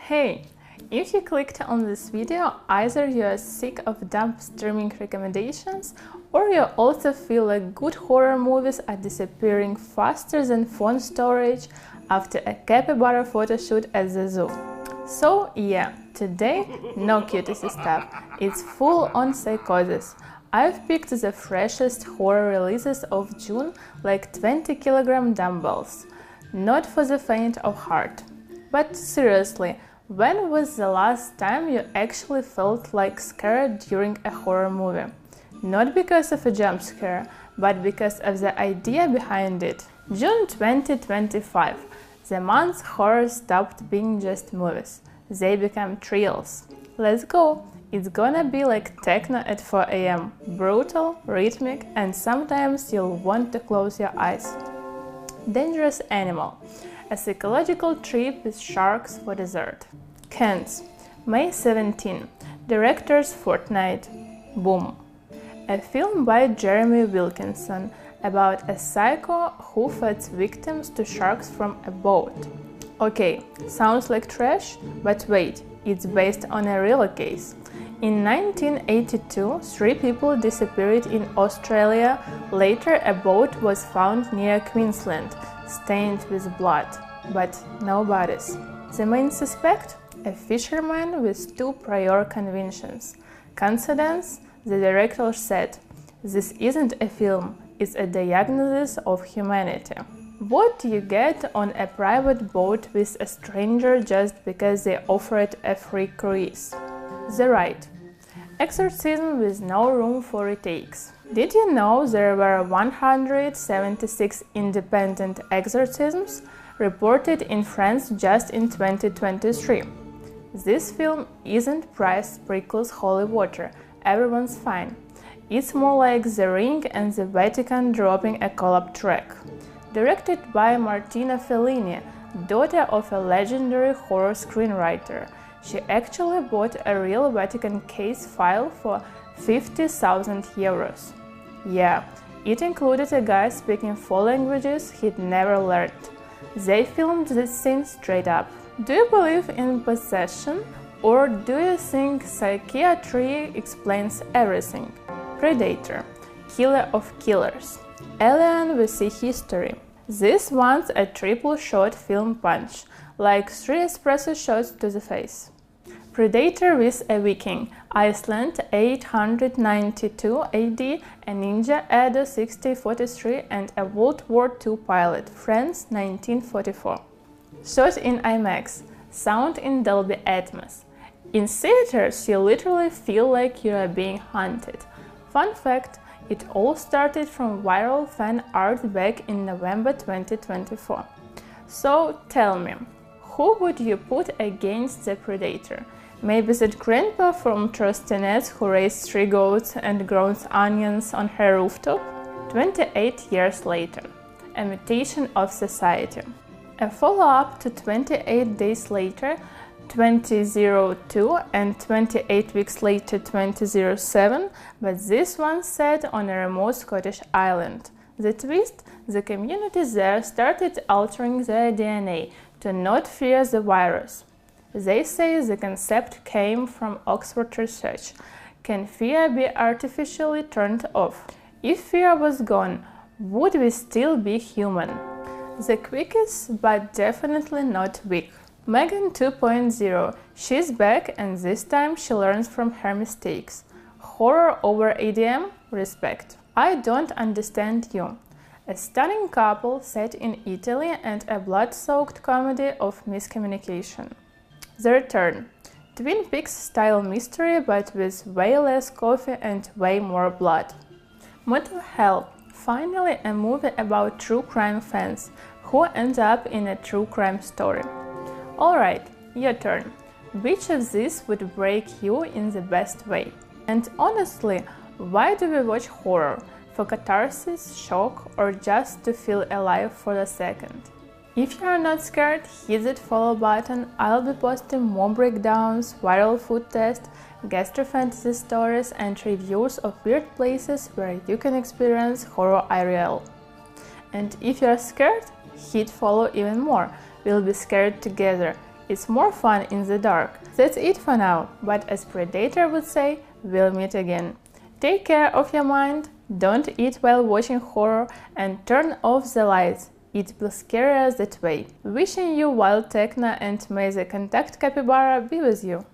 Hey, if you clicked on this video, either you are sick of dumb streaming recommendations or you also feel like good horror movies are disappearing faster than phone storage after a capybara photo shoot at the zoo. So yeah, today no cutesy stuff, it's full-on psychosis. I've picked the freshest horror releases of June, like 20-kilogram dumbbells. Not for the faint of heart. But seriously, when was the last time you actually felt like scared during a horror movie? Not because of a jump scare, but because of the idea behind it. June 2025, the month horror stopped being just movies. They became thrills. Let's go! It's gonna be like techno at 4 AM, brutal, rhythmic, and sometimes you'll want to close your eyes. Dangerous Animal, a psychological trip with sharks for dessert. Cannes, May 17, director's fortnight. Boom. A film by Jeremy Wilkinson about a psycho who feeds victims to sharks from a boat. Okay, sounds like trash, but wait, it's based on a real case. In 1982, 3 people disappeared in Australia. Later, a boat was found near Queensland, stained with blood, but no bodies. The main suspect? A fisherman with 2 prior convictions. Coincidence? The director said, "This isn't a film, it's a diagnosis of humanity." What do you get on a private boat with a stranger just because they offered a free cruise? The right. Exorcism with no room for retakes. Did you know there were 176 independent exorcisms reported in France just in 2023? This film isn't Price Prickles Holy Water, everyone's fine. It's more like The Ring and the Vatican dropping a collab track. Directed by Martina Fellini, daughter of a legendary horror screenwriter, she actually bought a real Vatican case file for 50,000 euros. Yeah, it included a guy speaking 4 languages he'd never learned. They filmed this scene straight up. Do you believe in possession, or do you think psychiatry explains everything? Predator, killer of killers. Alien with a history. This one's a triple shot film punch, like 3 espresso shots to the face. Predator with a Viking, Iceland 892 AD, a ninja Edo 6043 and a World War II pilot, France 1944. Shot in IMAX, sound in Dolby Atmos. In theaters, you literally feel like you are being hunted. Fun fact, it all started from viral fan art back in November 2024. So tell me, who would you put against the Predator? Maybe that grandpa from Trostinet who raised 3 goats and grows onions on her rooftop? 28 years later, a mutation of society. A follow-up to 28 days later, 2002, and 28 weeks later, 2007, but this one set on a remote Scottish island. The twist? The community there started altering their DNA to not fear the virus. They say the concept came from Oxford research. Can fear be artificially turned off? If fear was gone, would we still be human? The quickest, but definitely not weak. Megan 2.0. She's back and this time she learns from her mistakes. Horror over EDM? Respect. I don't understand you. A stunning couple set in Italy and a blood-soaked comedy of miscommunication. The Return. Twin Peaks-style mystery but with way less coffee and way more blood. Motel Hell. Finally a movie about true crime fans who end up in a true crime story. Alright, your turn. Which of these would break you in the best way? And honestly, why do we watch horror? For catharsis, shock, or just to feel alive for a second? If you are not scared, hit that follow button. I'll be posting more breakdowns, viral food tests, gastro-fantasy stories and reviews of weird places where you can experience horror IRL. And if you are scared, hit follow even more. We'll be scared together. It's more fun in the dark. That's it for now, but as Predator would say, we'll meet again. Take care of your mind, don't eat while watching horror, and turn off the lights. It will scarier that way. Wishing you wild techno, and may the contact capybara be with you.